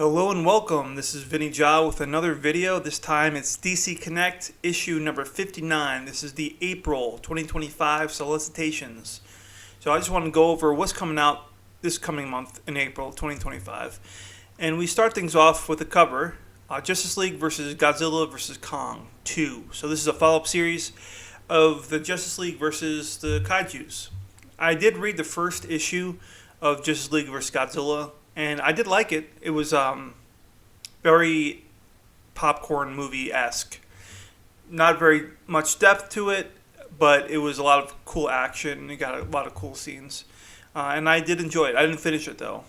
Hello and welcome. This is Vinny Jha with another video. This time it's DC Connect issue number 59. This is the April 2025 solicitations. So I just want to go over what's coming out this coming month in April 2025. And we start things off with a cover, Justice League versus Godzilla versus Kong 2. So this is a follow-up series of the Justice League versus the Kaijus. I did read the first issue of Justice League versus Godzilla, and I did like it. It was very popcorn movie-esque. Not very much depth to it, but it was a lot of cool action. It got a lot of cool scenes. And I did enjoy it. I didn't finish it, though.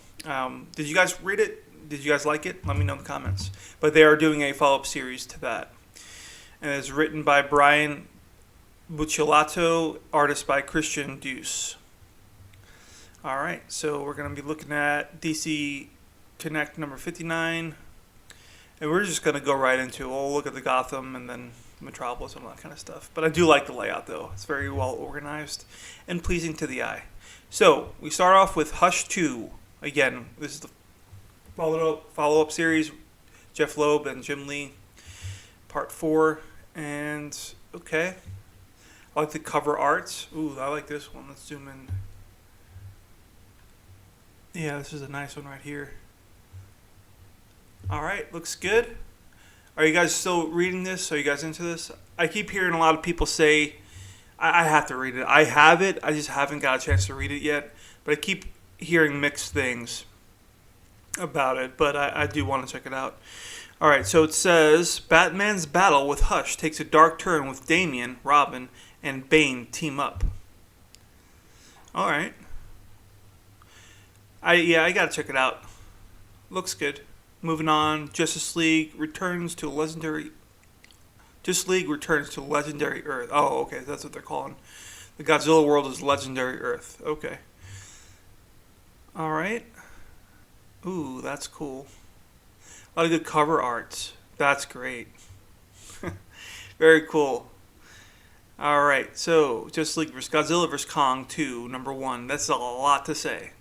Did you guys read it? Did you guys like it? Let me know in the comments. But they are doing a follow-up series to that. And it's written by Brian Buccellato, artist by Christian Deuce. Alright, so we're going to be looking at DC Connect number 59. And we're just going to go right into it. We'll look at the Gotham and then Metropolis and all that kind of stuff. But I do like the layout, though. It's very well organized and pleasing to the eye. So, we start off with Hush 2. Again, this is the follow-up series. Jeff Loeb and Jim Lee. Part 4. And, okay. I like the cover art. Ooh, I like this one. Let's zoom in. Yeah, this is a nice one right here. Alright, looks good. Are you guys still reading this? Are you guys into this? I keep hearing a lot of people say, I have to read it. I have it, I just haven't got a chance to read it yet. But I keep hearing mixed things about it, but I do want to check it out. Alright, so it says, Batman's battle with Hush takes a dark turn with Damian, Robin, and Bane team up. Alright. I gotta check it out. Looks good. Moving on, Justice League returns to legendary Earth. Oh, okay, that's what they're calling. The Godzilla world is legendary Earth. Okay. All right. Ooh, that's cool. A lot of good cover art. That's great. Very cool. All right, so Justice League vs. Godzilla vs. Kong 2, number 1. That's a lot to say.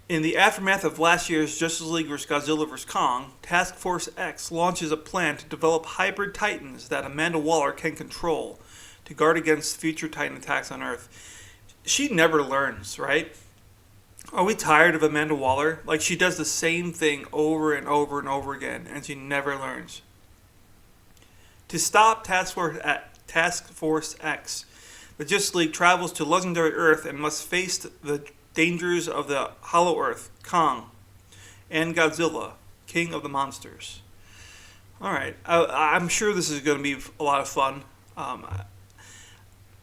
In the aftermath of last year's Justice League vs. Godzilla vs. Kong, Task Force X launches a plan to develop hybrid titans that Amanda Waller can control to guard against future titan attacks on Earth. She never learns, right? Are we tired of Amanda Waller? Like, she does the same thing over and over and over again, and she never learns. To stop Task Force X, the Justice League travels to legendary Earth and must face the dangers of the Hollow Earth, Kong, and Godzilla, King of the Monsters. Alright, I'm sure this is going to be a lot of fun.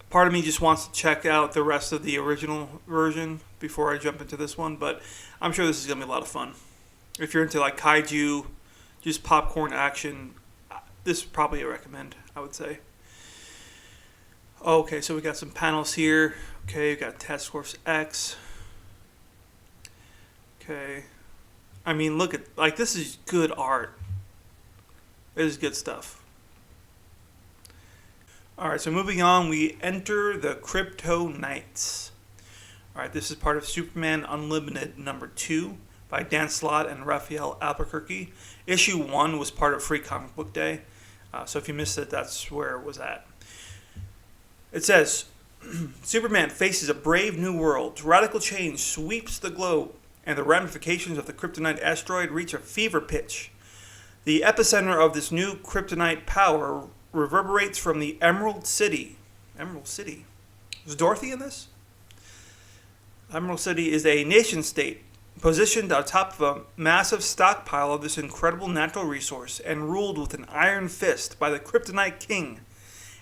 Part of me just wants to check out the rest of the original version before I jump into this one, but I'm sure this is going to be a lot of fun. If you're into like kaiju, just popcorn action, this is probably a recommend, I would say. Okay, so we got some panels here. Okay, we got Task Force X. Okay. I mean, look at, like, this is good art. This is good stuff. Alright, so moving on, we enter the Krypto Knights. Alright, this is part of Superman Unlimited number 2 by Dan Slott and Raphael Albuquerque. Issue 1 was part of Free Comic Book Day. So if you missed it, that's where it was at. It says, Superman faces a brave new world. Radical change sweeps the globe, and the ramifications of the Kryptonite asteroid reach a fever pitch. The epicenter of this new Kryptonite power reverberates from the Emerald City. Emerald City? Is Dorothy in this? Emerald City is a nation-state positioned atop of a massive stockpile of this incredible natural resource and ruled with an iron fist by the Kryptonite King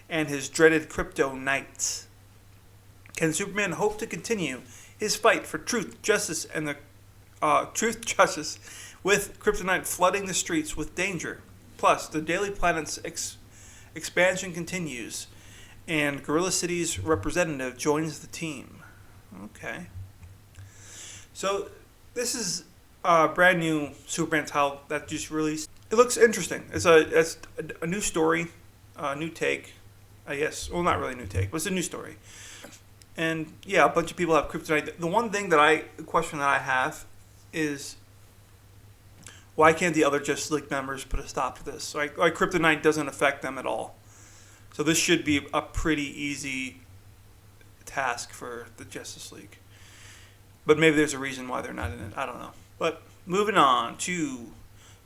and his dreaded Krypto Knights. Can Superman hope to continue his fight for truth, justice, with Kryptonite flooding the streets with danger? Plus, the Daily Planet's expansion continues, and Gorilla City's representative joins the team. Okay. So, this is a brand new Superman title that just released. It looks interesting. It's a new story, a new take, I guess. Well, not really a new take, but it's a new story. And yeah, a bunch of people have kryptonite. The one thing question that I have is, Why can't the other Justice League members put a stop to this? Like Kryptonite doesn't affect them at all. So this should be a pretty easy task for the Justice League. But maybe there's a reason why they're not in it. I don't know. But moving on to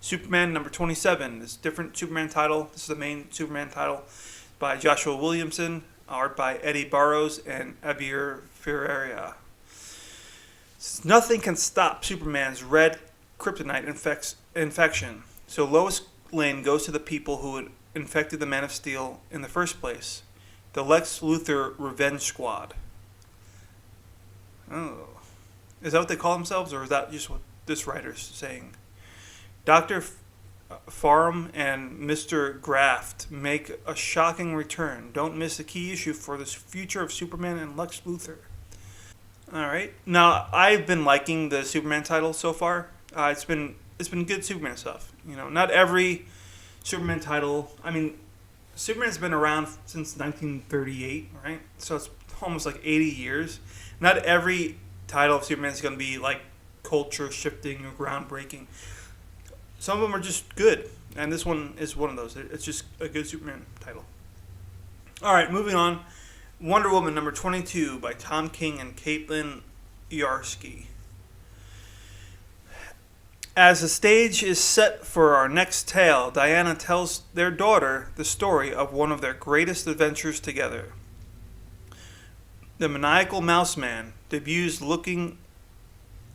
Superman number 27. This different Superman title. This is the main Superman title by Joshua Williamson. Art by Eddie Barrows and Abir Ferreira. Nothing can stop Superman's red kryptonite infection. So Lois Lane goes to the people who had infected the Man of Steel in the first place. The Lex Luthor Revenge Squad. Oh. Is that what they call themselves, or is that just what this writer's saying? Dr. Farham and Mr. Graft make a shocking return. Don't miss a key issue for the future of Superman and Lex Luthor. Alright. Now, I've been liking the Superman title so far. It's been good Superman stuff. You know, not every Superman title. I mean, Superman's been around since 1938, right? So it's almost like 80 years. Not every title of Superman is going to be like culture shifting or groundbreaking. Some of them are just good, and this one is one of those. It's just a good Superman title. All right, moving on. Wonder Woman number 22 by Tom King and Caitlin Yarsky. As the stage is set for our next tale, Diana tells their daughter the story of one of their greatest adventures together. The maniacal mouse man debuts looking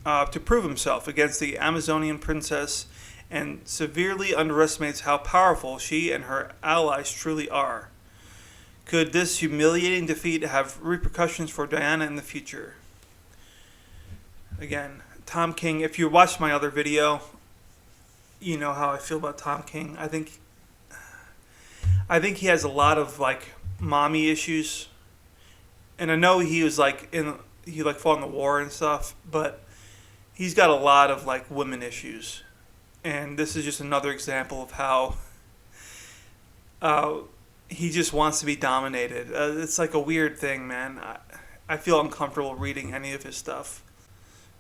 to prove himself against the Amazonian princess and severely underestimates how powerful she and her allies truly are. Could this humiliating defeat have repercussions for Diana in the future? Again, Tom King, if you watched my other video, you know how I feel about Tom King. I think he has a lot of like mommy issues. And I know he was like he fought in the war and stuff, but he's got a lot of like women issues. And this is just another example of how he just wants to be dominated. It's like a weird thing, man. I feel uncomfortable reading any of his stuff.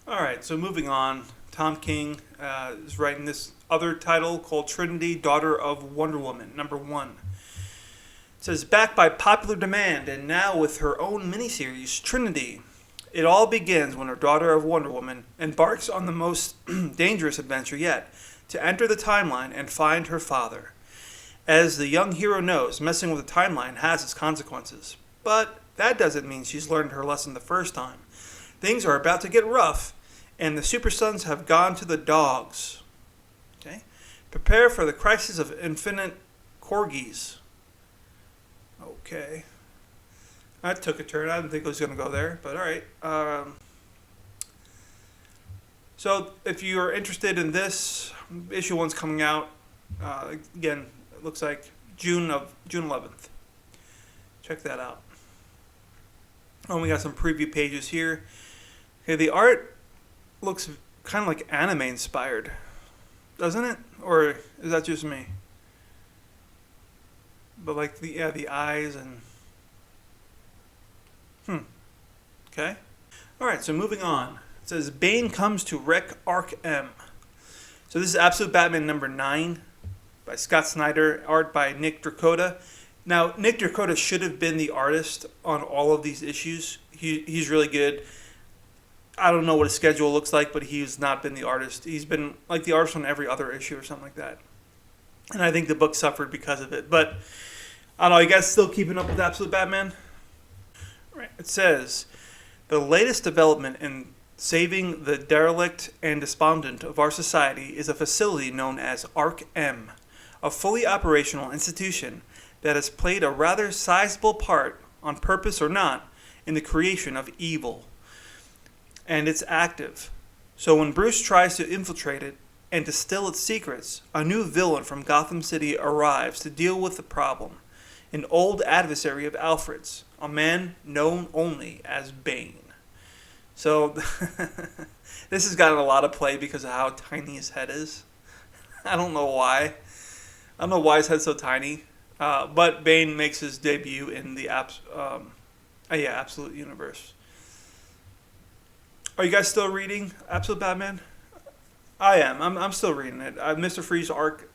All right, so moving on. Tom King is writing this other title called Trinity, Daughter of Wonder Woman, number 1. It says, backed by popular demand and now with her own miniseries, Trinity. It all begins when her daughter of Wonder Woman embarks on the most dangerous adventure yet, to enter the timeline and find her father. As the young hero knows, messing with the timeline has its consequences. But that doesn't mean she's learned her lesson the first time. Things are about to get rough, and the Super Sons have gone to the dogs. Okay? Prepare for the crisis of infinite corgis. Okay. That took a turn. I didn't think it was going to go there, but all right. So if you're interested in this, issue 1's coming out. Again, it looks like June 11th. Check that out. Oh, we got some preview pages here. Okay, the art looks kind of like anime inspired, doesn't it? Or is that just me? But like the eyes and okay. All right, so moving on. It says Bane comes to wreck Arc M. So this is Absolute Batman number 9 by Scott Snyder, art by Nick Dracota. Now, Nick Dracota should have been the artist on all of these issues. He's really good. I don't know what his schedule looks like, but he's not been the artist. He's been like the artist on every other issue or something like that. And I think the book suffered because of it. But I don't know, you guys still keeping up with Absolute Batman? Right. It says, the latest development in saving the derelict and despondent of our society is a facility known as Arc M, a fully operational institution that has played a rather sizable part, on purpose or not, in the creation of evil. And it's active. So when Bruce tries to infiltrate it and distill its secrets, a new villain from Gotham City arrives to deal with the problem. An old adversary of Alfred's, a man known only as Bane. So this has gotten a lot of play because of how tiny his head is. I don't know why. I don't know why his head's so tiny. But Bane makes his debut in the Absolute Universe. Are you guys still reading Absolute Batman? I am. I'm still reading it. Mr. Freeze arc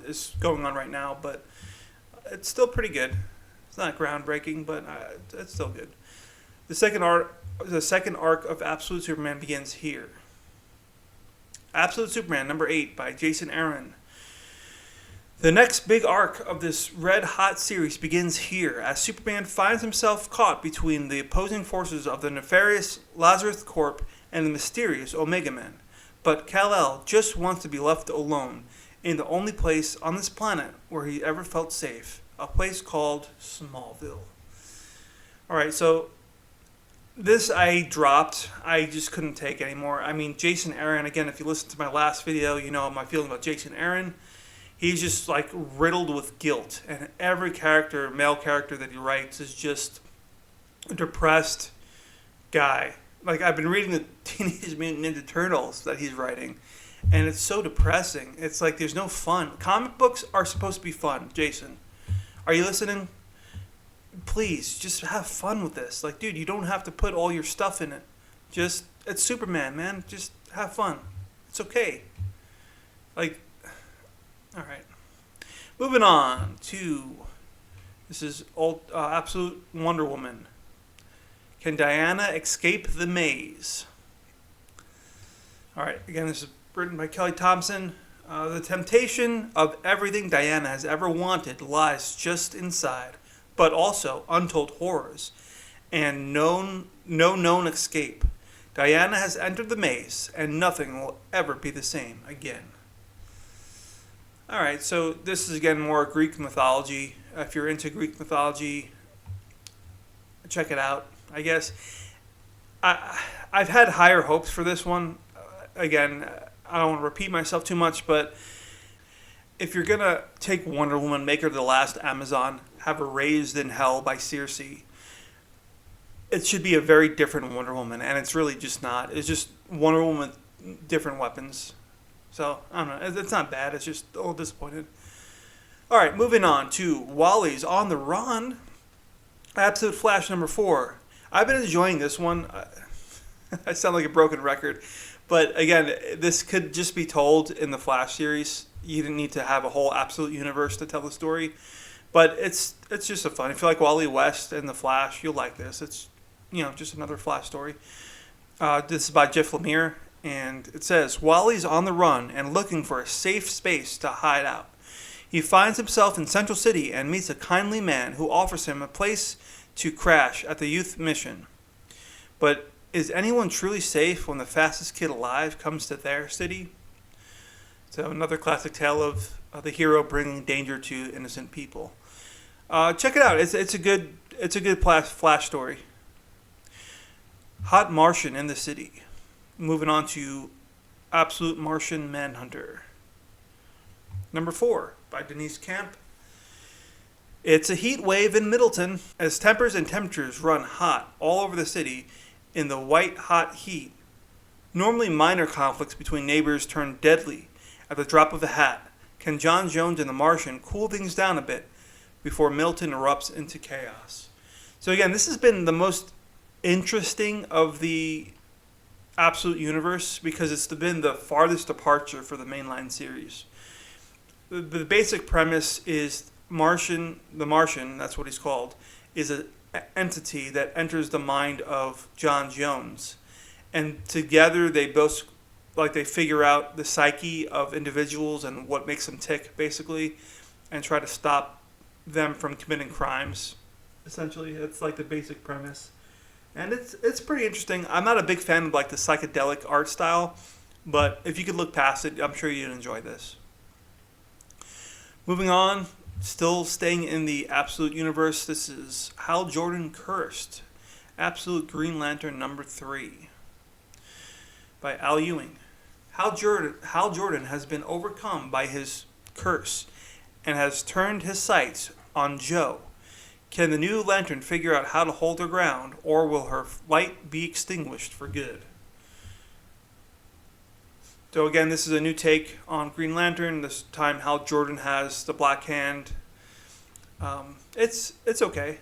is going on right now, but it's still pretty good. It's not groundbreaking, but it's still good. The second arc of Absolute Superman begins here. Absolute Superman number 8 by Jason Aaron. The next big arc of this red-hot series begins here, as Superman finds himself caught between the opposing forces of the nefarious Lazarus Corp and the mysterious Omega Man. But Kal-El just wants to be left alone in the only place on this planet where he ever felt safe, a place called Smallville. Alright, so this I dropped. I just couldn't take anymore. I mean, Jason Aaron, again, if you listen to my last video, you know my feeling about Jason Aaron. He's just like riddled with guilt, and every character, male character that he writes is just a depressed guy. Like, I've been reading the Teenage Mutant Ninja Turtles that he's writing, and it's so depressing. It's like there's no fun. Comic books are supposed to be fun. Jason, are you listening? Please, just have fun with this. Like, dude, you don't have to put all your stuff in it. Just, it's Superman, man. Just have fun. It's okay. Like, alright. Moving on to, this is Absolute Wonder Woman. Can Diana escape the maze? Alright, again, this is written by Kelly Thompson. The temptation of everything Diana has ever wanted lies just inside, but also untold horrors and no known escape. Diana has entered the maze, and nothing will ever be the same again. Alright, so this is again more Greek mythology. If you're into Greek mythology, check it out, I guess. I've had higher hopes for this one. Again, I don't want to repeat myself too much, but if you're going to take Wonder Woman, make her the last Amazon, have her raised in hell by Circe, it should be a very different Wonder Woman, and it's really just not. It's just Wonder Woman with different weapons. So, I don't know. It's not bad. It's just a little disappointed. Alright, moving on to Wally's on the Run. Absolute Flash number 4. I've been enjoying this one. I sound like a broken record. But again, this could just be told in the Flash series. You didn't need to have a whole Absolute universe to tell the story. But it's just a fun. If you like Wally West and the Flash, you'll like this. It's, just another Flash story. This is by Jeff Lemire. And it says, Wally's on the run and looking for a safe space to hide out. He finds himself in Central City and meets a kindly man who offers him a place to crash at the youth mission. But is anyone truly safe when the fastest kid alive comes to their city? So another classic tale of the hero bringing danger to innocent people. Check it out. It's a good Flash story. Hot Martian in the city. Moving on to Absolute Martian Manhunter. Number 4 by Denise Camp. It's a heat wave in Middleton as tempers and temperatures run hot all over the city in the white hot heat. Normally minor conflicts between neighbors turn deadly at the drop of a hat. Can John Jones and the Martian cool things down a bit before Middleton erupts into chaos? So again, this has been the most interesting of the Absolute universe because it's been the farthest departure for the mainline series. The basic premise is the Martian, that's what he's called, is an entity that enters the mind of John Jones. And together they both, they figure out the psyche of individuals and what makes them tick, basically, and try to stop them from committing crimes. Essentially, that's like the basic premise. And it's pretty interesting. I'm not a big fan of the psychedelic art style, but if you could look past it, I'm sure you'd enjoy this. Moving on, still staying in the Absolute universe, this is Hal Jordan Cursed, Absolute Green Lantern number 3 by Al Ewing. Hal Jordan has been overcome by his curse and has turned his sights on Joe. Can the new Lantern figure out how to hold her ground, or will her light be extinguished for good? So again, this is a new take on Green Lantern. This time Hal Jordan has the Black Hand. It's okay.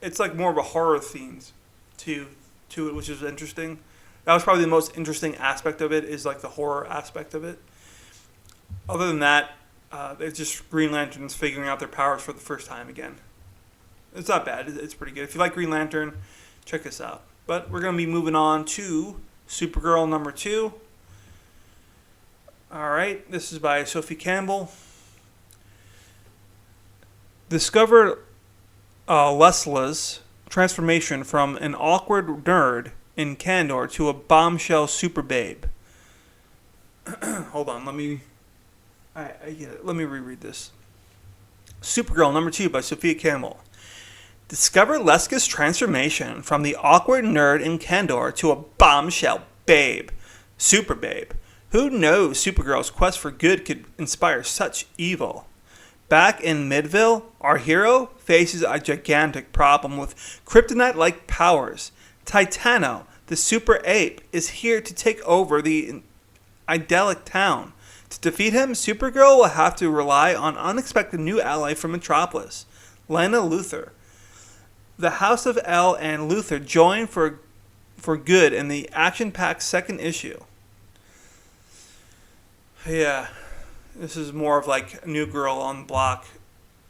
It's more of a horror theme to it, which is interesting. That was probably the most interesting aspect of it, is like the horror aspect of it. Other than that, it's just Green Lanterns figuring out their powers for the first time again. It's not bad. It's pretty good. If you like Green Lantern, check this out. But we're going to be moving on to Supergirl number 2. All right, this is by Sophie Campbell. Discover Lesla's transformation from an awkward nerd in Kandor to a bombshell super babe. Hold on, let me get it. Let me reread this. Supergirl number 2 by Sophia Campbell. Discover Leska's transformation from the awkward nerd in Kandor to a bombshell babe. Super babe. Who knows Supergirl's quest for good could inspire such evil? Back in Midville, our hero faces a gigantic problem with kryptonite-like powers. Titano, the super ape, is here to take over the idyllic town. To defeat him, Supergirl will have to rely on an unexpected new ally from Metropolis, Lana Luthor. The House of L and Luthor join for good in the action-packed second issue. Yeah, this is more of like New Girl on the Block,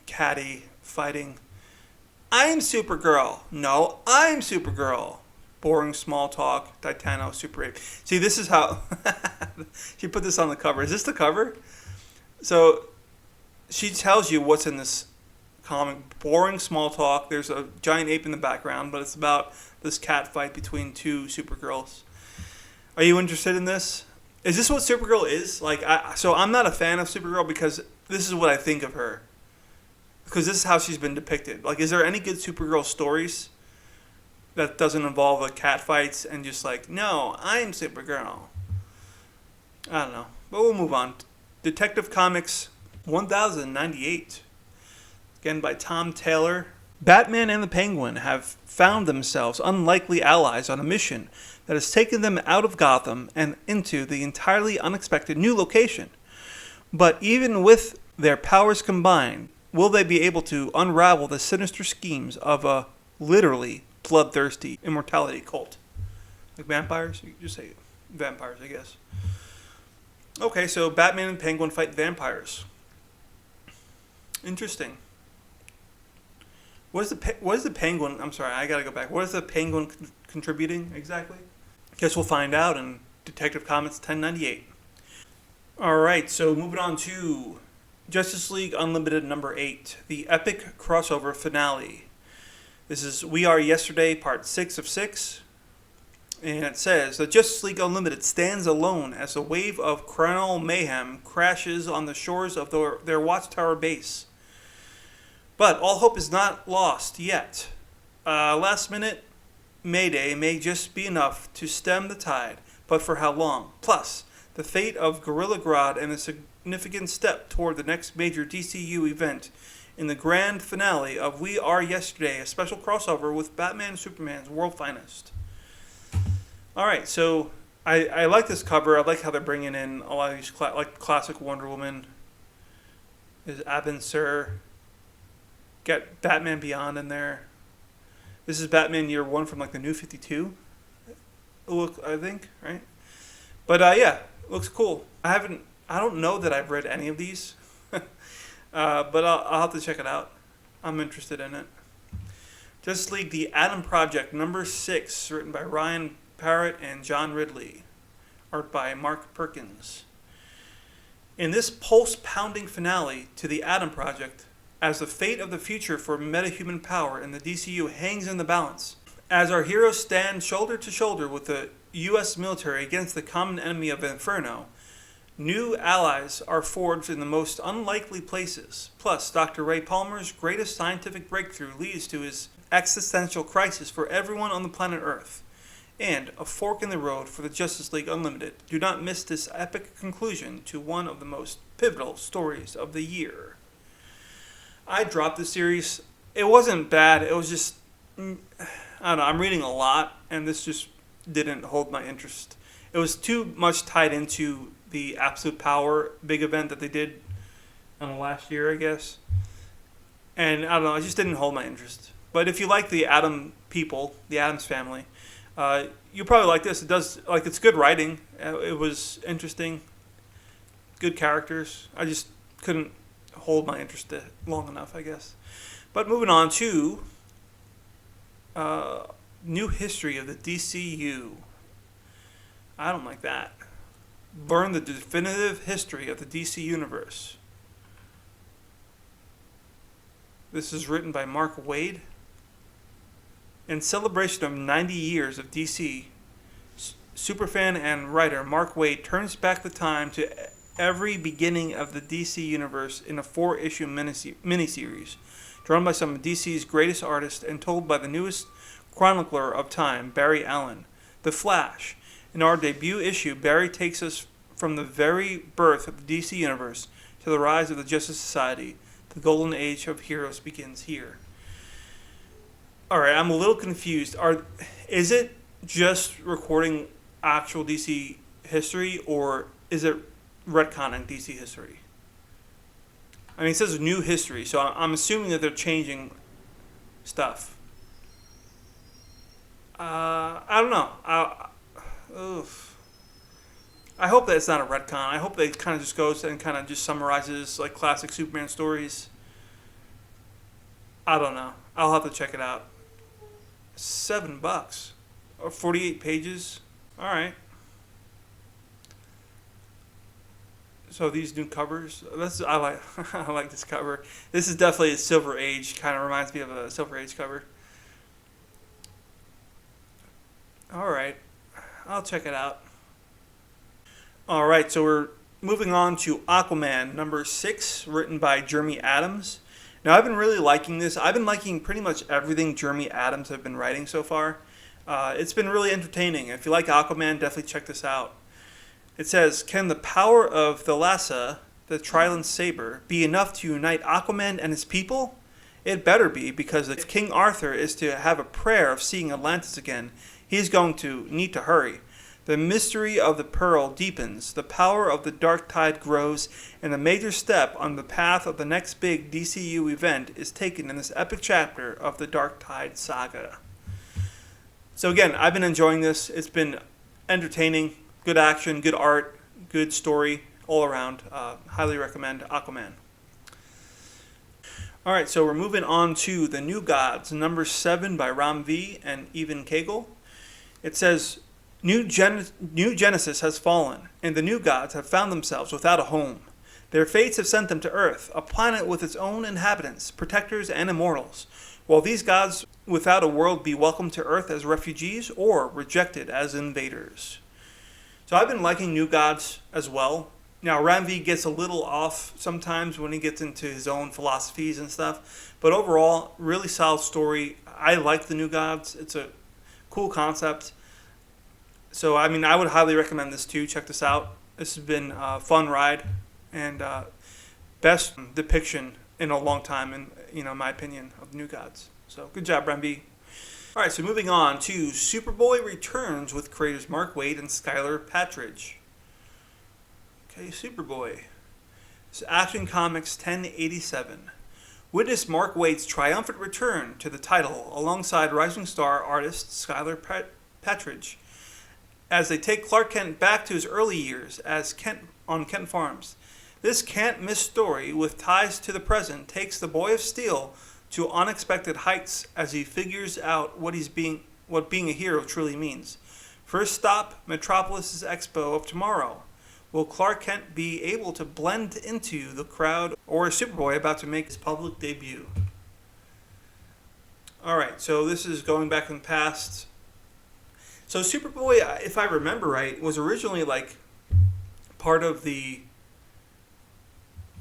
catty, fighting. I'm Supergirl. No, I'm Supergirl. Boring small talk, Titano, super ape. See, this is how she put this on the cover. Is this the cover? So she tells you what's in this comic. Boring small talk. There's a giant ape in the background, but it's about this cat fight between two Supergirls. Are you interested in this? Is this what Supergirl is? So I'm not a fan of Supergirl because this is what I think of her. Because this is how she's been depicted. Like, is there any good Supergirl stories that doesn't involve like cat fights and just like, no, I'm Supergirl? I don't know. But we'll move on. Detective Comics 1098. Again by Tom Taylor. Batman and the Penguin have found themselves unlikely allies on a mission that has taken them out of Gotham and into the entirely unexpected new location. But even with their powers combined, will they be able to unravel the sinister schemes of a literally bloodthirsty immortality cult? Like vampires? You could just say vampires, I guess. Okay, so Batman and Penguin fight vampires. Interesting. What is the Penguin? I'm sorry, I gotta go back. What is the Penguin contributing exactly? Guess we'll find out in Detective Comics 1098. Alright, so moving on to Justice League Unlimited number 8, the epic crossover finale. This is We Are Yesterday, part 6 of 6. And it says, the Justice League Unlimited stands alone as a wave of criminal mayhem crashes on the shores of their Watchtower base. But all hope is not lost yet. Last minute Mayday may just be enough to stem the tide, but for how long? Plus, the fate of Gorilla Grodd and a significant step toward the next major DCU event in the grand finale of We Are Yesterday, a special crossover with Batman and Superman's World Finest. Alright, so I like this cover. I like how they're bringing in a lot of these like classic Wonder Woman. There's Abin Sur. Got Batman Beyond in there. This is Batman Year 1 from like the New 52. Look, I think, right? But yeah, looks cool. I don't know that I've read any of these, but I'll have to check it out. I'm interested in it. Justice League: The Atom Project number 6, written by Ryan Parrott and John Ridley, art by Mark Perkins. In this pulse-pounding finale to The Atom Project, as the fate of the future for metahuman power in the DCU hangs in the balance, as our heroes stand shoulder to shoulder with the U.S. military against the common enemy of Inferno, new allies are forged in the most unlikely places. Plus, Dr. Ray Palmer's greatest scientific breakthrough leads to his existential crisis for everyone on the planet Earth, and a fork in the road for the Justice League Unlimited. Do not miss this epic conclusion to one of the most pivotal stories of the year. I dropped the series. It wasn't bad. It was just, I don't know, I'm reading a lot, and this just didn't hold my interest. It was too much tied into the Absolute Power big event that they did in the last year, I guess. And I don't know, it just didn't hold my interest. But if you like the Atom people, the Addams family, You probably like this. It does, like, it's good writing. It was interesting. Good characters. I just couldn't hold my interest long enough, I guess. But moving on to new history of the DCU. I don't like that. Learn the definitive history of the DC Universe. This is written by Mark Waid. In celebration of 90 years of DC, superfan and writer Mark Waid turns back the time to every beginning of the DC Universe in a 4-issue miniseries, drawn by some of DC's greatest artists and told by the newest chronicler of time, Barry Allen. The Flash. In our debut issue, Barry takes us from the very birth of the DC Universe to the rise of the Justice Society. The golden age of heroes begins here. Alright, I'm a little confused. Is it just recording actual DC history, or is it retconning DC history? I mean, it says new history, so I'm assuming that they're changing stuff. I don't know. I hope that it's not a retcon. I hope that it kind of just goes and kind of just summarizes like classic Superman stories. I don't know. I'll have to check it out. $7 or 48 pages. All right. So these new covers. I like. I like this cover. This is definitely a Silver Age. Kind of reminds me of a Silver Age cover. All right. I'll check it out. All right, so we're moving on to Aquaman, number 6, written by Jeremy Adams. Now, I've been really liking this. I've been liking pretty much everything Jeremy Adams have been writing so far. It's been really entertaining. If you like Aquaman, definitely check this out. It says, can the power of the Lassa, the Trident Saber, be enough to unite Aquaman and his people? It better be, because if King Arthur is to have a prayer of seeing Atlantis again, he's going to need to hurry. The mystery of the pearl deepens, the power of the dark tide grows, and a major step on the path of the next big DCU event is taken in this epic chapter of the Dark Tide saga. So again, I've been enjoying this. It's been entertaining, good action, good art, good story, all around. Highly recommend Aquaman. Alright, so we're moving on to The New Gods, number 7 by Ram V and Evan Cagle. It says, New Genesis has fallen, and the new gods have found themselves without a home. Their fates have sent them to Earth, a planet with its own inhabitants, protectors, and immortals. Will these gods without a world be welcomed to Earth as refugees, or rejected as invaders? So I've been liking New Gods as well. Now, Ram V gets a little off sometimes when he gets into his own philosophies and stuff, but overall, really solid story. I like the New Gods. It's a cool concept. So, I mean, I would highly recommend this too. Check this out. This has been a fun ride and best depiction in a long time, in my opinion, of New Gods. So, good job, Bremby. All right, so moving on to Superboy returns with creators Mark Waid and Skylar Patridge. Okay, Superboy. It's Action Comics 1087. Witness Mark Waid's triumphant return to the title alongside rising star artist Skylar Patridge, as they take Clark Kent back to his early years as Kent on Kent Farms. This can't-miss story, with ties to the present, takes the Boy of Steel to unexpected heights as he figures out what being a hero truly means. First stop, Metropolis' Expo of tomorrow. Will Clark Kent be able to blend into the crowd, or is Superboy about to make his public debut? Alright, so this is going back in the past. So Superboy, if I remember right, was originally like part of the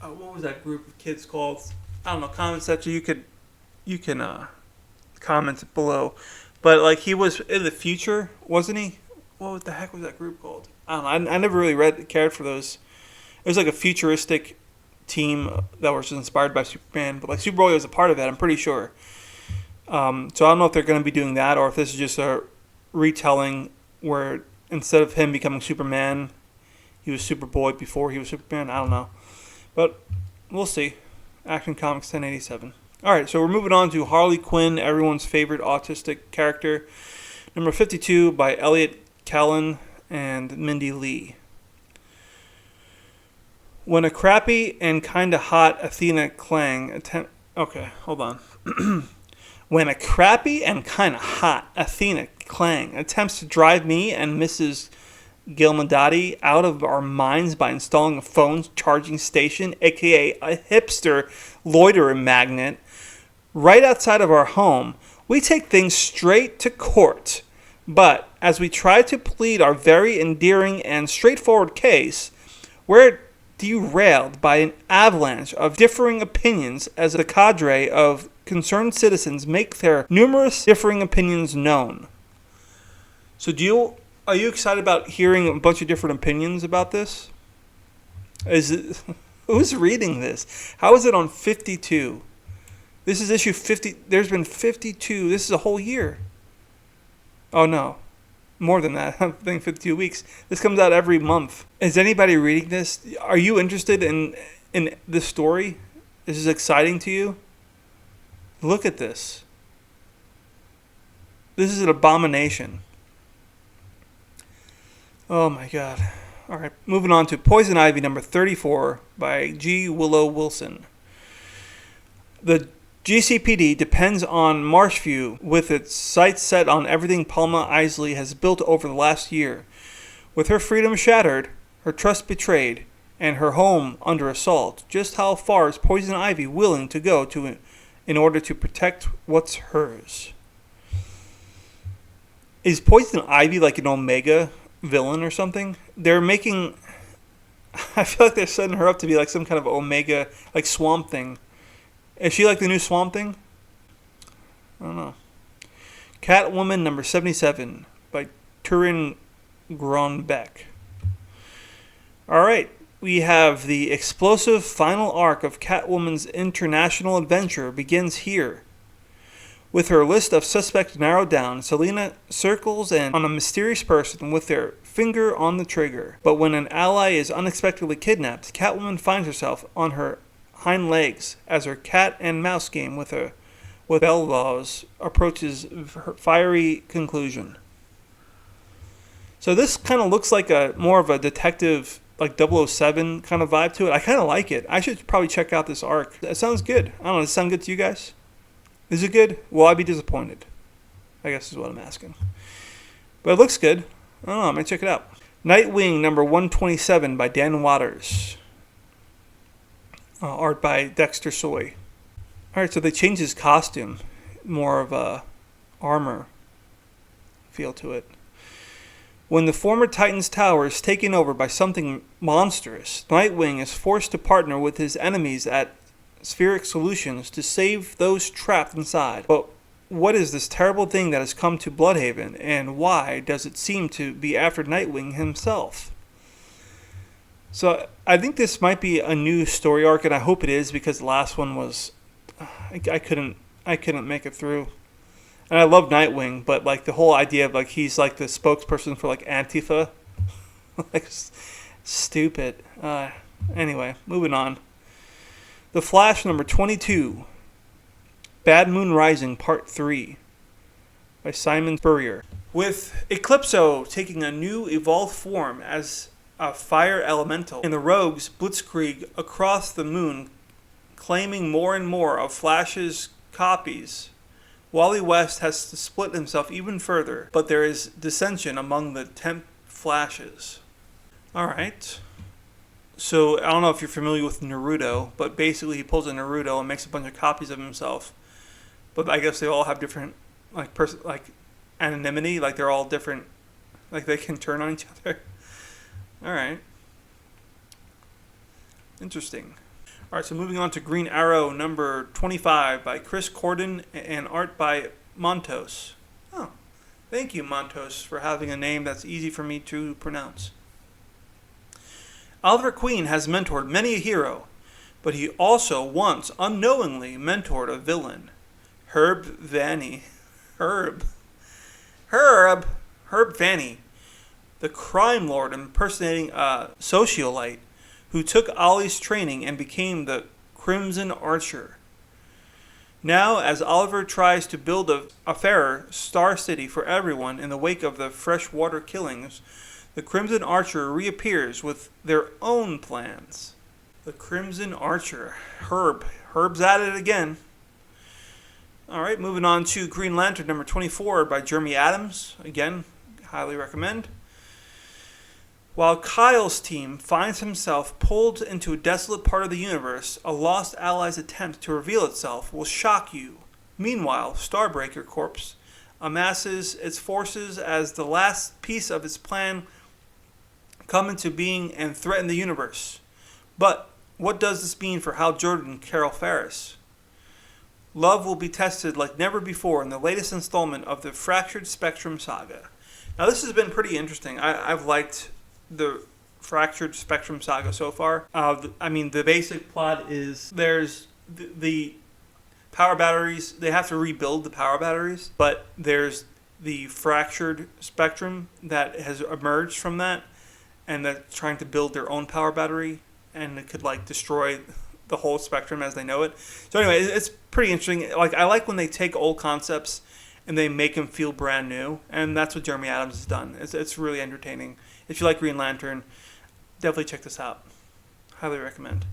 what was that group of kids called? I don't know. Comment section. You can comment below. But like he was in the future, wasn't he? What the heck was that group called? I don't know. I never really cared for those. It was like a futuristic team that was inspired by Superman, but like Superboy was a part of that. I'm pretty sure. So I don't know if they're going to be doing that, or if this is just a retelling where instead of him becoming Superman, he was Superboy before he was Superman. I don't know, but we'll see. Action Comics 1087. All right, so we're moving on to Harley Quinn, everyone's favorite autistic character. Number 52 by Elliot Callan and Mindy Lee. When a crappy and kinda hot Athena Klang Okay, hold on. When a crappy and kinda hot Athena Klang attempts to drive me and Mrs. Gilmadati out of our minds by installing a phone charging station, aka a hipster loitering magnet, right outside of our home, we take things straight to court. But as we try to plead our very endearing and straightforward case, we're derailed by an avalanche of differing opinions as the cadre of concerned citizens make their numerous differing opinions known. So are you excited about hearing a bunch of different opinions about this? Who's reading this? How is it on 52? This is issue 50. There's been 52. This is a whole year. Oh, no. More than that. I think 52 weeks. This comes out every month. Is anybody reading this? Are you interested in this story? Is this exciting to you? Look at this. This is an abomination. Oh, my God. All right. Moving on to Poison Ivy number 34 by G. Willow Wilson. The GCPD depends on Marshview with its sights set on everything Palma Isley has built over the last year. With her freedom shattered, her trust betrayed, and her home under assault, just how far is Poison Ivy willing to go in order to protect what's hers? Is Poison Ivy like an Omega villain or something? I feel like they're setting her up to be like some kind of Omega, like Swamp Thing. Is she like the new Swamp Thing? I don't know. Catwoman number 77 by Turin Gronbeck. Alright, we have the explosive final arc of Catwoman's international adventure begins here. With her list of suspects narrowed down, Selina circles in on a mysterious person with their finger on the trigger. But when an ally is unexpectedly kidnapped, Catwoman finds herself on her hind legs as her cat and mouse game with Belvaz approaches her fiery conclusion. So this kind of looks like more of a detective, like 007 kind of vibe to it. I kind of like it. I should probably check out this arc. That sounds good. I don't know. Does it sound good to you guys? Is it good? Will I be disappointed? I guess is what I'm asking. But it looks good. I don't know. I'm going to check it out. Nightwing number 127 by Dan Waters. Art by Dexter Soy. Alright, so they changed his costume. More of a armor feel to it. When the former Titan's tower is taken over by something monstrous, Nightwing is forced to partner with his enemies at Spheric Solutions to save those trapped inside. But what is this terrible thing that has come to Bloodhaven, and why does it seem to be after Nightwing himself? So I think this might be a new story arc, and I hope it is, because the last one was I couldn't make it through. And I love Nightwing, but like the whole idea of like he's like the spokesperson for like Antifa, like stupid. Anyway, moving on. The Flash number 22, Bad Moon Rising Part 3 by Simon Spurrier. With Eclipso taking a new evolved form as a fire elemental, and the rogues blitzkrieg across the moon, claiming more and more of Flash's copies, Wally West has to split himself even further, but there is dissension among the temp Flashes. Alright. So, I don't know if you're familiar with Naruto, but basically he pulls a Naruto and makes a bunch of copies of himself. But I guess they all have different, like anonymity, like they're all different, like they can turn on each other. Alright. Interesting. Alright, so moving on to Green Arrow number 25 by Chris Corden and art by Montos. Oh, thank you, Montos, for having a name that's easy for me to pronounce. Oliver Queen has mentored many a hero, but he also once unknowingly mentored a villain, Herb Vanny. Herb Vanny, the crime lord impersonating a socialite who took Ollie's training and became the Crimson Archer. Now, as Oliver tries to build a fairer Star City for everyone in the wake of the freshwater killings, the Crimson Archer reappears with their own plans. The Crimson Archer. Herb's at it again. Alright, moving on to Green Lantern number 24 by Jeremy Adams. Again, highly recommend. While Kyle's team finds himself pulled into a desolate part of the universe, a lost ally's attempt to reveal itself will shock you. Meanwhile, Starbreaker Corps amasses its forces as the last piece of its plan come into being and threaten the universe. But what does this mean for Hal Jordan and Carol Ferris? Love will be tested like never before in the latest installment of the Fractured Spectrum saga. Now this has been pretty interesting. I've liked the Fractured Spectrum saga so far. The basic plot is there's the power batteries. They have to rebuild the power batteries, but there's the fractured spectrum that has emerged from that, and they're trying to build their own power battery, and it could destroy the whole spectrum as they know it. So anyway, it's pretty interesting. I like when they take old concepts and they make them feel brand new, and that's what Jeremy Adams has done. It's really entertaining. If you like Green Lantern, definitely check this out. Highly recommend.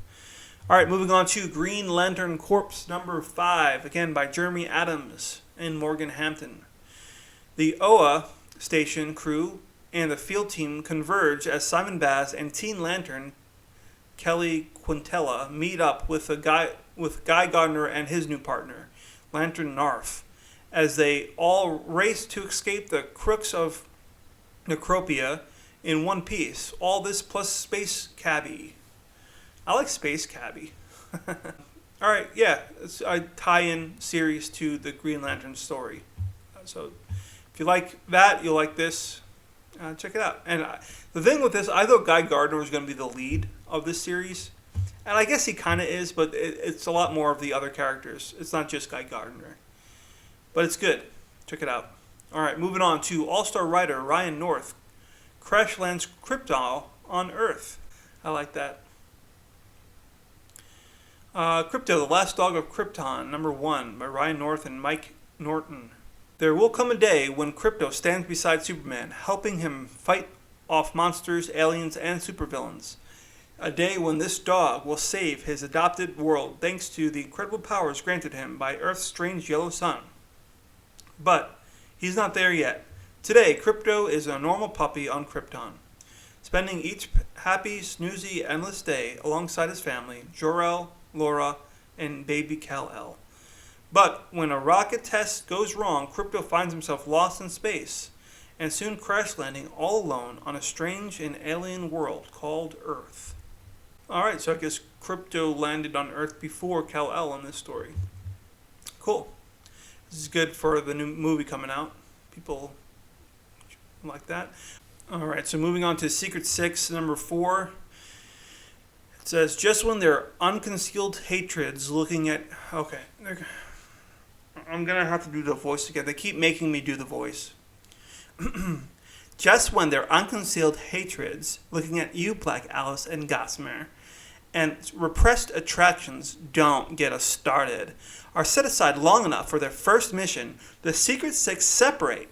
All right, moving on to Green Lantern Corps number 5, again by Jeremy Adams and Morgan Hampton. The OA station crew and the field team converge as Simon Baz and Teen Lantern Kelly Quintella meet up with Guy Gardner and his new partner, Lantern Narf, as they all race to escape the crooks of Necropia in one piece. All this plus Space Cabbie. I like Space Cabbie. Alright, yeah, it's a tie-in series to the Green Lantern story. So if you like that, you'll like this. Check it out. And the thing with this, I thought Guy Gardner was going to be the lead of this series. And I guess he kind of is, but it's a lot more of the other characters. It's not just Guy Gardner. But it's good. Check it out. Alright, moving on to All-Star writer Ryan North. Crash lands Krypto on Earth. I like that. Krypto, the Last Dog of Krypton, number 1, by Ryan North and Mike Norton. There will come a day when Krypto stands beside Superman, helping him fight off monsters, aliens, and supervillains. A day when this dog will save his adopted world thanks to the incredible powers granted him by Earth's strange yellow sun. But he's not there yet. Today, Krypto is a normal puppy on Krypton, spending each happy, snoozy, endless day alongside his family, Jor-El, Laura, and baby Kal-El. But when a rocket test goes wrong, Krypto finds himself lost in space, and soon crash landing all alone on a strange and alien world called Earth. Alright, so I guess Krypto landed on Earth before Kal-El in this story. Cool. This is good for the new movie coming out. People like that. Alright, so moving on to Secret 6, number 4. It says, just when their unconcealed hatreds looking at... Okay, I'm going to have to do the voice again. They keep making me do the voice. Just when their unconcealed hatreds looking at you, Black Alice and Gossamer, and repressed attractions don't get us started, are set aside long enough for their first mission, the Secret Six separate,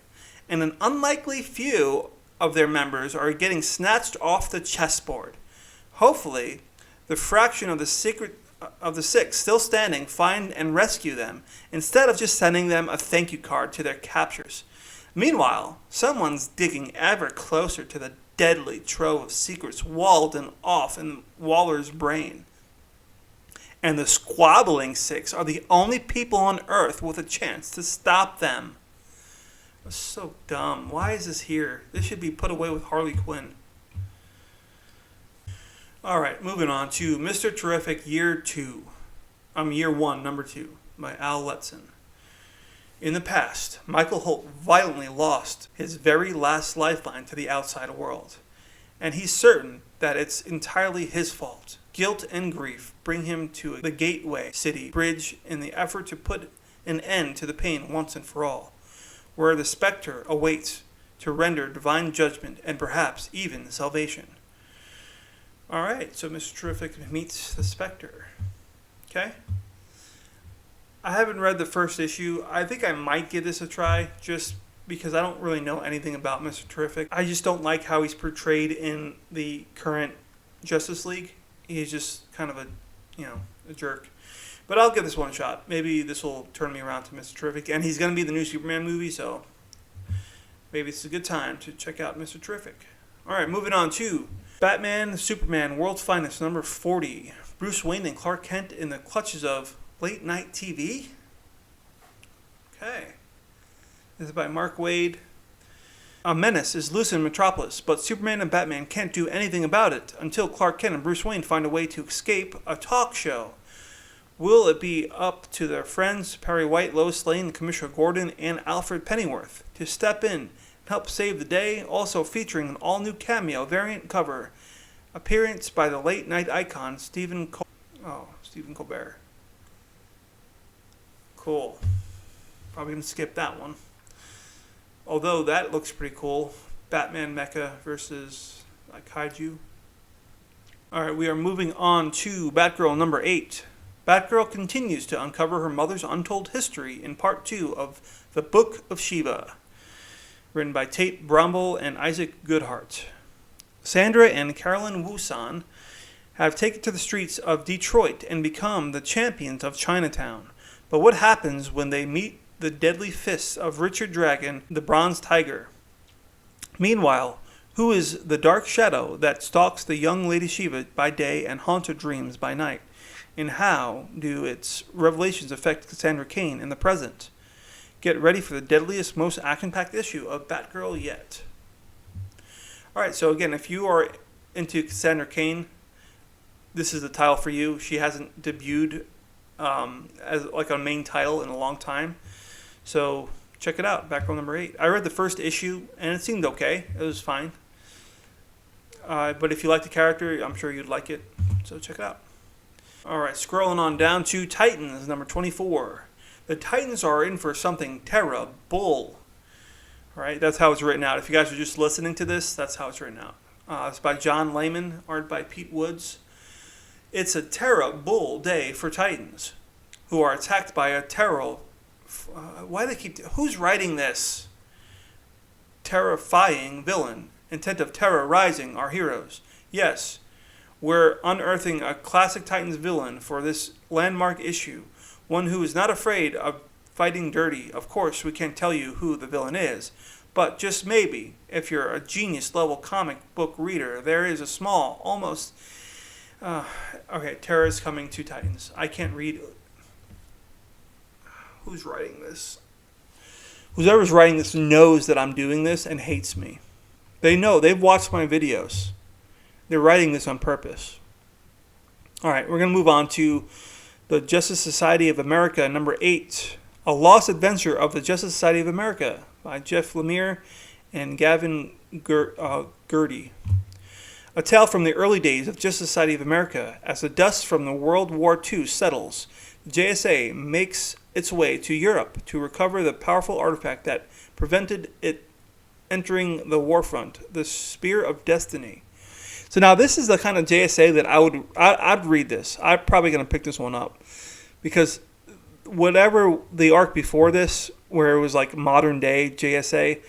and an unlikely few of their members are getting snatched off the chessboard. Hopefully, the fraction of the Six still standing find and rescue them, instead of just sending them a thank you card to their captors. Meanwhile, someone's digging ever closer to the deadly trove of secrets walled and off in Waller's brain. And the squabbling Six are the only people on Earth with a chance to stop them. That's so dumb. Why is this here? This should be put away with Harley Quinn. Alright, moving on to Mr. Terrific Year 1, number 2, by Al Letson. In the past, Michael Holt violently lost his very last lifeline to the outside world, and he's certain that it's entirely his fault. Guilt and grief bring him to the Gateway City Bridge in the effort to put an end to the pain once and for all, where the Spectre awaits to render divine judgment and perhaps even salvation. Alright, so Mr. Terrific meets the Spectre. Okay? I haven't read the first issue. I think I might give this a try just because I don't really know anything about Mr. Terrific. I just don't like how he's portrayed in the current Justice League. He's just kind of a jerk. But I'll give this one a shot. Maybe this will turn me around to Mr. Terrific. And he's going to be the new Superman movie, so maybe it's a good time to check out Mr. Terrific. All right, moving on to Batman, Superman, World's Finest, number 40. Bruce Wayne and Clark Kent in the clutches of late night TV. Okay. This is by Mark Waid. A menace is loose in Metropolis, but Superman and Batman can't do anything about it until Clark Kent and Bruce Wayne find a way to escape a talk show. Will it be up to their friends Perry White, Lois Lane, Commissioner Gordon, and Alfred Pennyworth to step in and help save the day? Also featuring an all-new cameo variant cover appearance by the late-night icon Stephen Colbert. Cool. Probably going to skip that one. Although that looks pretty cool. Batman Mecha versus Kaiju. Alright, we are moving on to Batgirl number 8. Batgirl continues to uncover her mother's untold history in part 2 of The Book of Shiva. Written by Tate Bromble and Isaac Goodhart. Sandra and Carolyn Wusan have taken to the streets of Detroit and become the champions of Chinatown. But what happens when they meet the deadly fists of Richard Dragon, the Bronze Tiger? Meanwhile, who is the dark shadow that stalks the young Lady Shiva by day and haunts her dreams by night? And how do its revelations affect Cassandra Cain in the present? Get ready for the deadliest, most action-packed issue of Batgirl yet. Alright, so again, if you are into Cassandra Cain, this is the title for you. She hasn't debuted as like a main title in a long time. So check it out, Batgirl number 8. I read the first issue, and it seemed okay. It was fine. But if you like the character, I'm sure you'd like it. So check it out. Alright, scrolling on down to Titans, number 24. The Titans are in for something terrible. Alright, that's how it's written out. If you guys are just listening to this, that's how it's written out. It's by John Layman, art by Pete Woods. It's a terrible day for Titans, who are attacked by a who's writing this? Terrifying villain, intent of terrorizing our heroes. Yes, we're unearthing a classic Titans villain for this landmark issue, one who is not afraid of fighting dirty. Of course, we can't tell you who the villain is, but just maybe, if you're a genius-level comic book reader, there is a small, almost... terror is coming to Titans. I can't read... Who's writing this? Whoever's writing this knows that I'm doing this and hates me. They know. They've watched my videos. They're writing this on purpose. Alright, we're going to move on to the Justice Society of America, number 8. A Lost Adventure of the Justice Society of America by Jeff Lemire and Gavin Gertie. A tale from the early days of Justice Society of America. As the dust from the World War II settles, the JSA makes its way to Europe to recover the powerful artifact that prevented it entering the warfront, the Spear of Destiny. So now this is the kind of JSA that I'd read this. I'm probably going to pick this one up because whatever the arc before this, where it was like modern day JSA,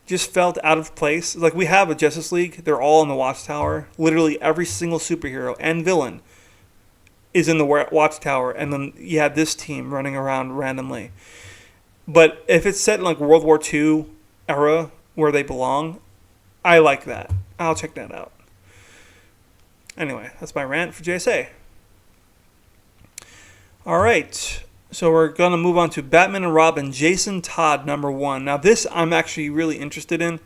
just felt out of place. Like we have a Justice League, they're all in the Watchtower. Literally every single superhero and villain is in the Watchtower, and then you have this team running around randomly. But if it's set in like World War II era where they belong, I like that. I'll check that out. Anyway, that's my rant for JSA. Alright, so we're going to move on to Batman and Robin, Jason Todd, number 1. Now this I'm actually really interested in.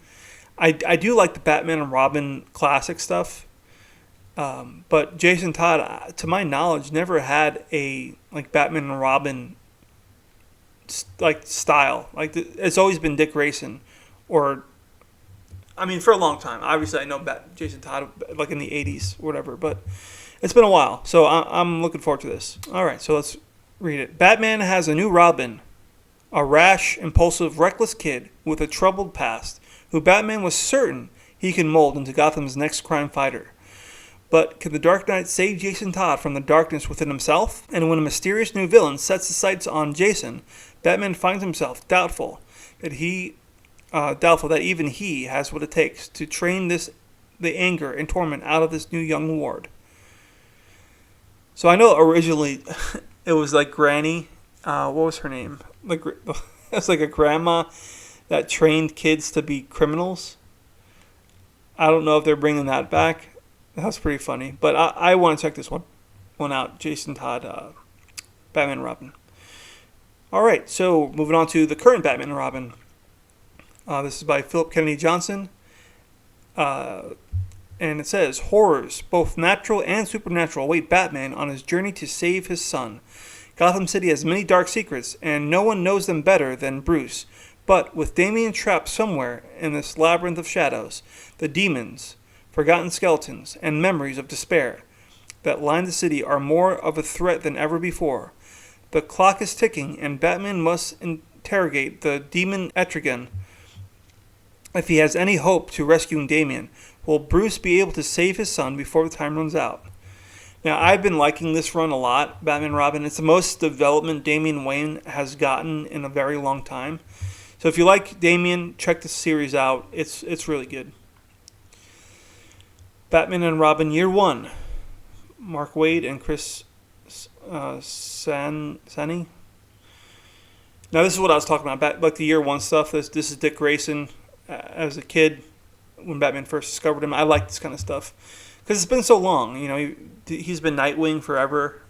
I do like the Batman and Robin classic stuff. But Jason Todd, to my knowledge, never had a like Batman and Robin like style. Like it's always been Dick Grayson, or I mean for a long time. Obviously, I know Jason Todd like in the '80s or whatever, but it's been a while. So I'm looking forward to this. All right, so let's read it. Batman has a new Robin, a rash, impulsive, reckless kid with a troubled past, who Batman was certain he can mold into Gotham's next crime fighter. But can the Dark Knight save Jason Todd from the darkness within himself? And when a mysterious new villain sets his sights on Jason, Batman finds himself doubtful that even he has what it takes to train the anger and torment out of this new young ward. So I know originally it was like Granny. What was her name? Like it was like a grandma that trained kids to be criminals. I don't know if they're bringing that back. That's pretty funny. But I want to check this one out. Jason Todd, Batman and Robin. All right, so moving on to the current Batman and Robin. This is by Philip Kennedy Johnson. And it says, horrors, both natural and supernatural, await Batman on his journey to save his son. Gotham City has many dark secrets, and no one knows them better than Bruce. But with Damian trapped somewhere in this labyrinth of shadows, the demons, forgotten skeletons, and memories of despair that line the city are more of a threat than ever before. The clock is ticking, and Batman must interrogate the demon Etrigan if he has any hope to rescuing Damian. Will Bruce be able to save his son before the time runs out? Now, I've been liking this run a lot, Batman and Robin. It's the most development Damian Wayne has gotten in a very long time. So if you like Damian, check this series out. It's really good. Batman and Robin Year 1. Mark Waid and Chris Sani. Now, this is what I was talking about, like the Year 1 stuff. This is Dick Grayson as a kid when Batman first discovered him. I like this kind of stuff because it's been so long. You know, he's been Nightwing forever,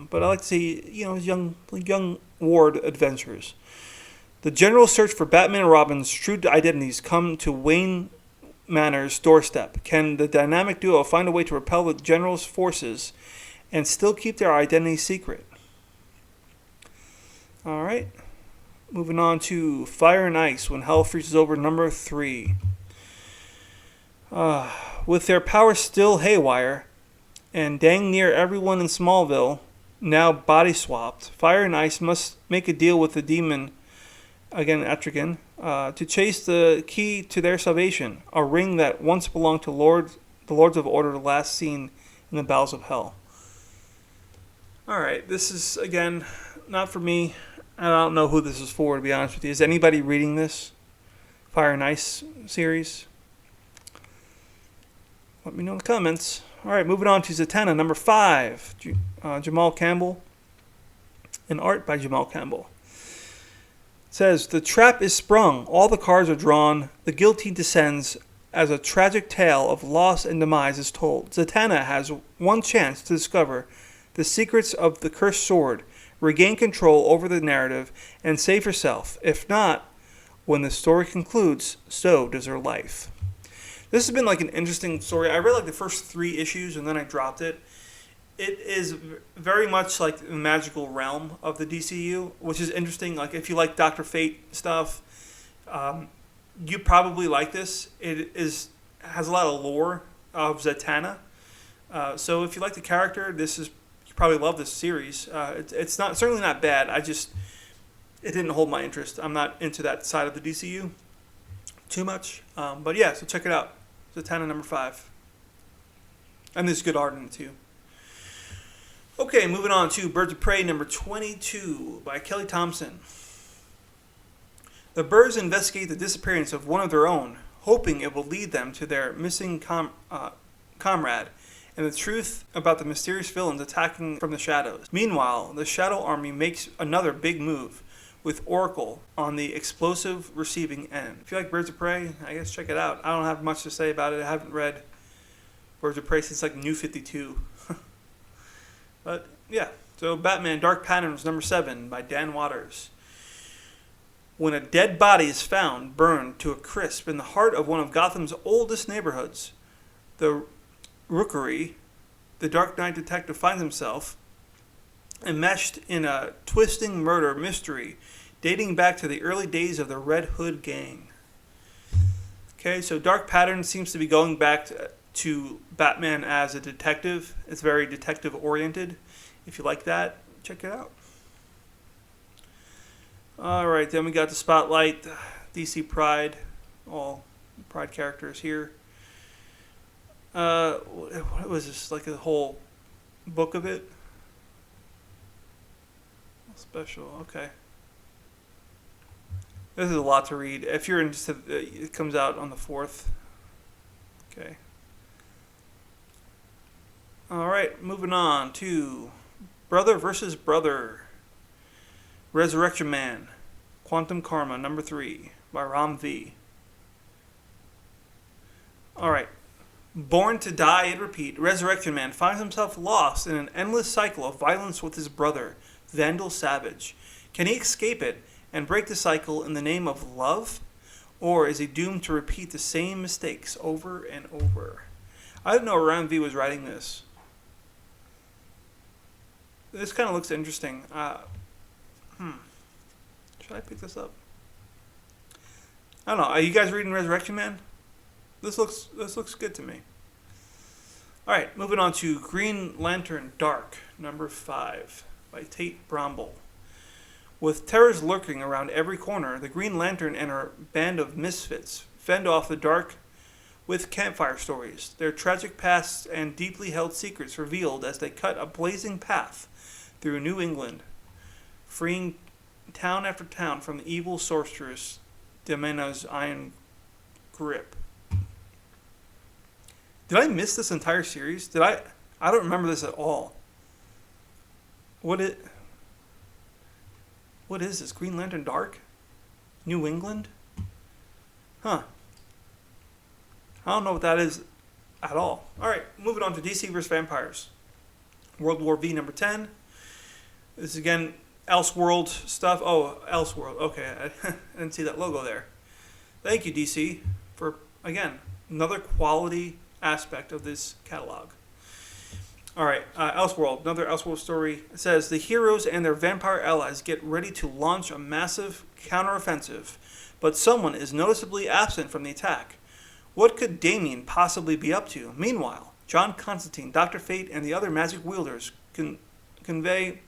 but I like to see his young ward adventures. The general search for Batman and Robin's true identities come to Wayne Manor's doorstep. Can the dynamic duo find a way to repel the general's forces and still keep their identity secret? All right. Moving on to Fire and Ice, When Hell Freezes Over, number 3. With their powers still haywire, and dang near everyone in Smallville now body swapped, Fire and Ice must make a deal with the demon, again Etrigan, to chase the key to their salvation, a ring that once belonged to the Lords of Order, last seen in the Battles of Hell. Alright, this is, again, not for me. I don't know who this is for, to be honest with you. Is anybody reading this Fire and Ice series? Let me know in the comments. Alright, moving on to Zatana, number 5. Jamal Campbell. And art by Jamal Campbell. It says, the trap is sprung. All the cards are drawn. The guillotine descends as a tragic tale of loss and demise is told. Zatana has one chance to discover the secrets of the cursed sword, regain control over the narrative, and save herself. If not, when the story concludes, so does her life. This has been like an interesting story. I read like the first 3 issues and then I dropped it. It is very much like the magical realm of the DCU, which is interesting. Like if you like Dr. Fate stuff, you probably like this. It has a lot of lore of Zatana. So if you like the character, you probably love this series. It's certainly not bad. It didn't hold my interest. I'm not into that side of the DCU too much. But yeah, so check it out. Zatana number 5. And there's good art in it too. Okay, moving on to Birds of Prey number 22 by Kelly Thompson. The birds investigate the disappearance of one of their own, hoping it will lead them to their missing comrade and the truth about the mysterious villains attacking from the shadows. Meanwhile, the Shadow Army makes another big move, with Oracle on the explosive receiving end. If you like Birds of Prey, I guess check it out. I don't have much to say about it. I haven't read Birds of Prey since like New 52. But yeah, so Batman Dark Patterns number 7 by Dan Waters. When a dead body is found burned to a crisp in the heart of one of Gotham's oldest neighborhoods, the Rookery, the Dark Knight detective finds himself enmeshed in a twisting murder mystery dating back to the early days of the Red Hood gang. Okay, so Dark Patterns seems to be going back to Batman as a detective. It's very detective-oriented. If you like that, check it out. Alright, then we got the Spotlight, DC Pride, all Pride characters here. What was this? Like a whole book of it? Special. Okay. This is a lot to read. If you're interested, it comes out on the 4th. Okay. All right, moving on to Brother versus Brother. Resurrection Man. Quantum Karma, number 3, by Ram V. All right. Born to die and repeat, Resurrection Man finds himself lost in an endless cycle of violence with his brother, Vandal Savage. Can he escape it and break the cycle in the name of love? Or is he doomed to repeat the same mistakes over and over? I didn't know Ram V was writing this. This kind of looks interesting. Should I pick this up? I don't know. Are you guys reading Resurrection Man? This looks good to me. All right, moving on to Green Lantern Dark, number 5, by Tate Bromble. With terrors lurking around every corner, the Green Lantern and her band of misfits fend off the dark with campfire stories, their tragic pasts and deeply held secrets revealed as they cut a blazing path through New England, freeing town after town from the evil sorceress Demena's iron grip. Did I miss this entire series? I don't remember this at all. What is this? Green Lantern Dark? New England? Huh. I don't know what that is at all. Alright, moving on to DC vs. Vampires. World War V number 10. This is again Elseworld stuff. Oh, Elseworld. Okay, I didn't see that logo there. Thank you, DC, for, again, another quality aspect of this catalog. Alright, Elseworld, another Elseworld story. It says, the heroes and their vampire allies get ready to launch a massive counteroffensive, but someone is noticeably absent from the attack. What could Damien possibly be up to? Meanwhile, John Constantine, Dr. Fate, and the other magic wielders convene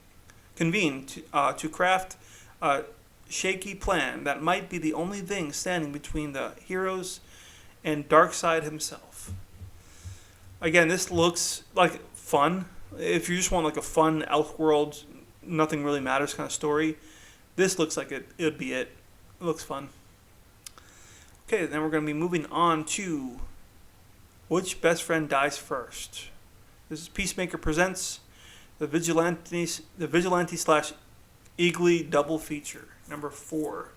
to craft a shaky plan that might be the only thing standing between the heroes and Darkseid himself. Again, this looks like fun. If you just want like a fun Elseworld, nothing really matters kind of story, this looks like it would be it. It looks fun. Okay, then we're going to be moving on to Which Best Friend Dies First. This is Peacemaker Presents the Vigilante / Eagly double feature, number 4.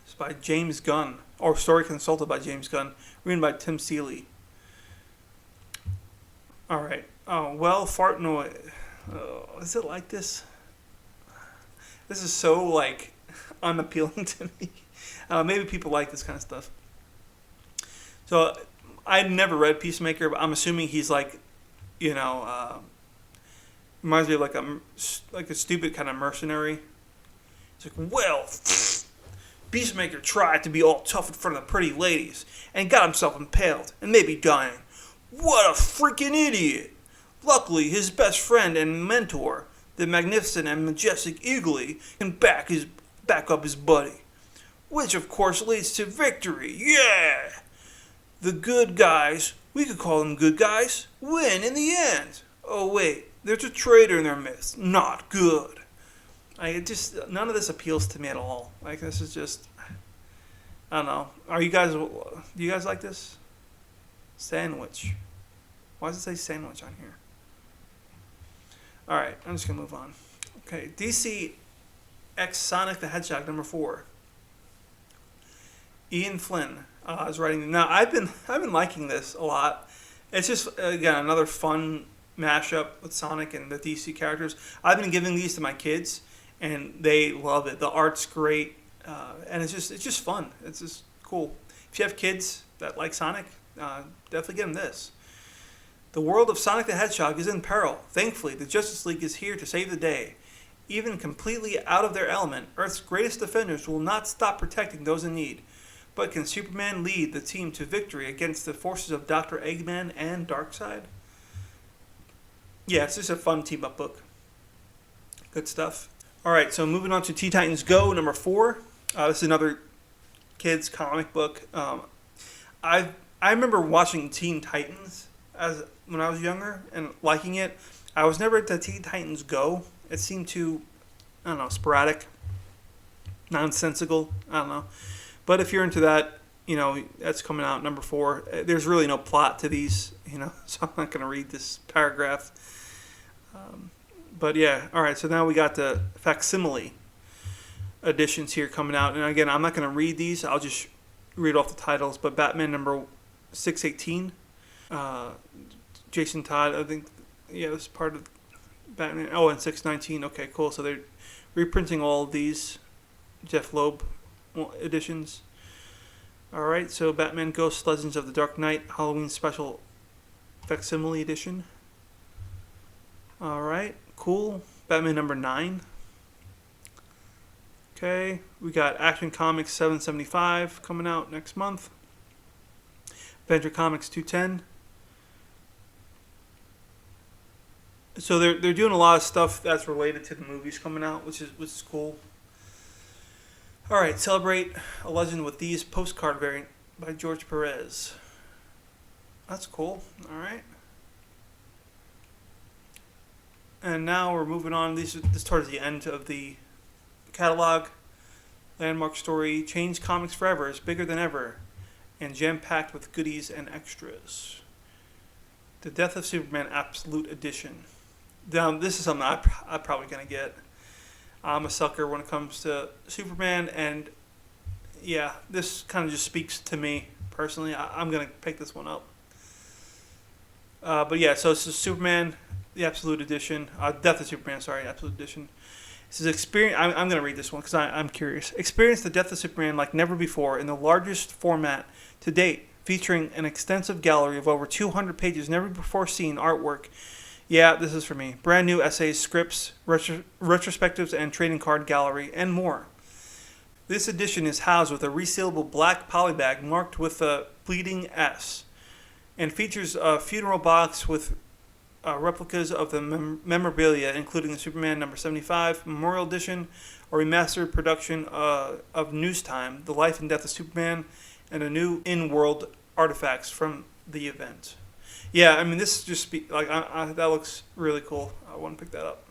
It's by James Gunn, or story consulted by James Gunn, written by Tim Seeley. Alright. Oh, well, fart noise. Is it like this? This is so, like, unappealing to me. Maybe people like this kind of stuff. So, I never read Peacemaker, but I'm assuming he's like, you know, reminds me of like a stupid kind of mercenary. It's like, well, Peacemaker tried to be all tough in front of the pretty ladies and got himself impaled and maybe dying. What a freaking idiot! Luckily, his best friend and mentor, the magnificent and majestic Eagly, can back up his buddy, which of course leads to victory. Yeah! The good guys, we could call them good guys, win in the end. Oh wait, there's a traitor in their midst. Not good. None of this appeals to me at all. Like, this is just, I don't know. Do you guys like this? Sandwich. Why does it say sandwich on here? Alright, I'm just going to move on. Okay, DC X Sonic the Hedgehog, number 4. Ian Flynn is writing. Now, I've been liking this a lot. It's just, again, another fun mashup with Sonic and the DC characters. I've been giving these to my kids, and they love it. The art's great, and it's just fun. It's just cool. If you have kids that like Sonic, definitely give them this. The world of Sonic the Hedgehog is in peril. Thankfully, the Justice League is here to save the day. Even completely out of their element, Earth's greatest defenders will not stop protecting those in need. But can Superman lead the team to victory against the forces of Dr. Eggman and Darkseid? Yeah, it's just a fun team-up book. Good stuff. Alright, so moving on to Teen Titans Go, number 4. This is another kids comic book. I've I remember watching Teen Titans as when I was younger and liking it. I was never into Teen Titans Go. It seemed too, I don't know, sporadic, nonsensical. I don't know. But if you're into that, that's coming out number 4. There's really no plot to these, so I'm not going to read this paragraph. But yeah, all right. So now we got the Facsimile editions here coming out, and again, I'm not going to read these. I'll just read off the titles. But Batman number 618, Jason Todd, I think, this is part of Batman. Oh, and 619. Okay, cool. So they're reprinting all of these Jeff Loeb editions. All right, so Batman Ghost Legends of the Dark Knight Halloween Special Facsimile Edition. All right, cool. Batman number 9. Okay, we got Action Comics 775 coming out next month. Adventure Comics 210. So they're doing a lot of stuff that's related to the movies coming out, which is cool. All right, Celebrate a Legend with These postcard variant by George Perez. That's cool. All right. And now we're moving on. This is towards the end of the catalog. Landmark story, Change Comics Forever is bigger than ever and jam-packed with goodies and extras. The Death of Superman Absolute Edition. Now, this is something I'm probably going to get. I'm a sucker when it comes to Superman, and yeah, this kind of just speaks to me personally. I'm going to pick this one up. But yeah, so it's Superman, the Absolute Edition. Death of Superman, Absolute Edition. This is experience. I'm going to read this one because I'm curious. Experience the Death of Superman like never before in the largest format to date, featuring an extensive gallery of over 200 pages, never before seen artwork. Yeah, this is for me. Brand new essays, scripts, retrospectives, and trading card gallery, and more. This edition is housed with a resealable black polybag marked with a bleeding S, and features a funeral box with replicas of the memorabilia, including the Superman number 75 Memorial Edition, a remastered production of News Time, The Life and Death of Superman, and a new in-world artifacts from the event. Yeah, I mean, this just that looks really cool. I want to pick that up.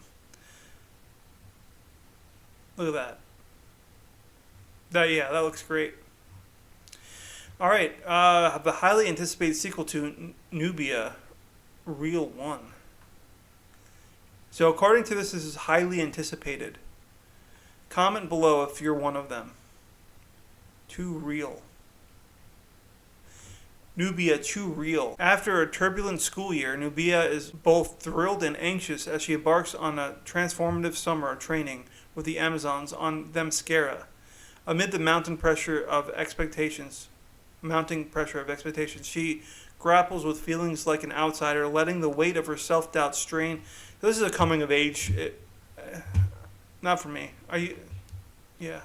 Look at that. That looks great. All right, the highly anticipated sequel to Nubia, Real 1. So according to this is highly anticipated. Comment below if you're one of them. Too real. Nubia, too real. After a turbulent school year, Nubia is both thrilled and anxious as she embarks on a transformative summer of training with the Amazons on Themyscira. Amid the mounting pressure of expectations, she grapples with feelings like an outsider, letting the weight of her self-doubt strain. This is a coming of age. Not for me. Are you? Yeah.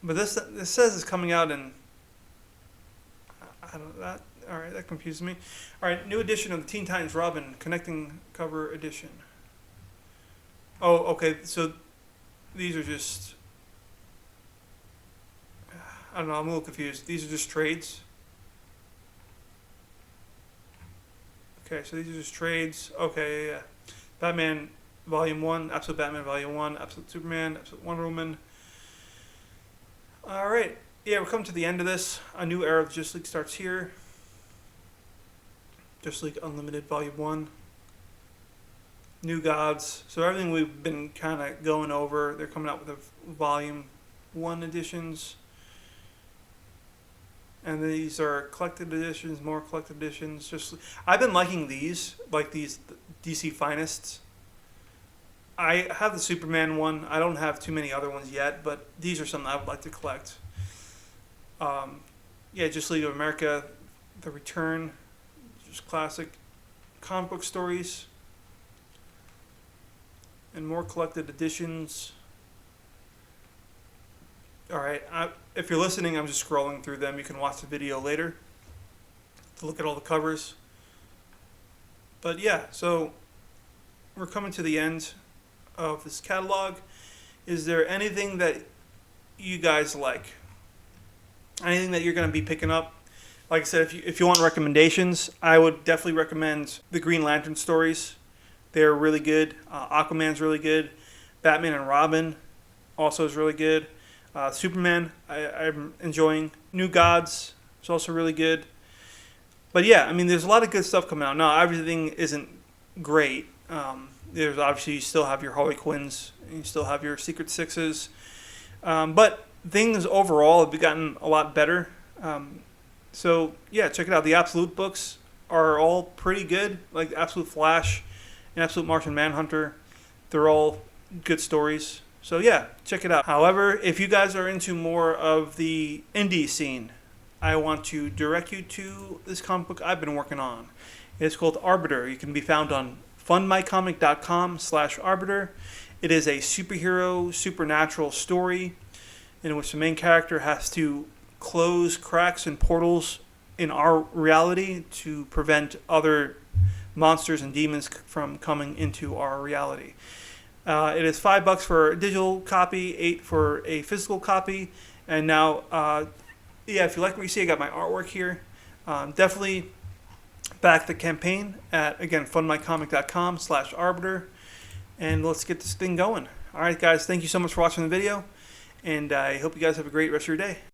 But this says it's coming out in. I don't know that. All right, that confuses me. All right, new edition of the Teen Titans Robin Connecting Cover Edition. Oh, okay. So these are just. I don't know. I'm a little confused. These are just trades. Okay, so these are just trades. Okay, yeah. Batman Volume 1, Absolute Batman Volume 1, Absolute Superman, Absolute Wonder Woman. All right. Yeah, we're coming to the end of this. A new era of Justice League starts here. Justice League Unlimited Volume 1. New Gods. So everything we've been kind of going over, they're coming out with the Volume 1 editions. And these are collected editions, more collected editions. I've been liking these, like these DC Finest. I have the Superman one. I don't have too many other ones yet, but these are something I would like to collect. Justice League of America, The Return, just classic comic book stories, and more collected editions. All right, if you're listening, I'm just scrolling through them. You can watch the video later to look at all the covers. But yeah, so we're coming to the end of this catalog. Is there anything that you guys like? Anything that you're going to be picking up? Like I said, if you want recommendations, I would definitely recommend the Green Lantern stories. They're really good. Aquaman's really good. Batman and Robin also is really good. Superman, I'm enjoying. New Gods is also really good. But yeah, I mean, there's a lot of good stuff coming out. Now, everything isn't great. There's obviously, you still have your Harley Quinns, and you still have your Secret Sixes. But things overall have gotten a lot better. So yeah, check it out. The Absolute books are all pretty good, like Absolute Flash and Absolute Martian Manhunter. They're all good stories. So yeah, check it out. However, if you guys are into more of the indie scene, I want to direct you to this comic book I've been working on. It's called Arbiter. You can be found on fundmycomic.com/arbiter. It is a superhero, supernatural story in which the main character has to close cracks and portals in our reality to prevent other monsters and demons from coming into our reality. It is $5 for a digital copy, $8 for a physical copy, and now, yeah, if you like what you see, I got my artwork here. Definitely back the campaign at, again, fundmycomic.com/arbiter, and let's get this thing going. All right, guys, thank you so much for watching the video, and I hope you guys have a great rest of your day.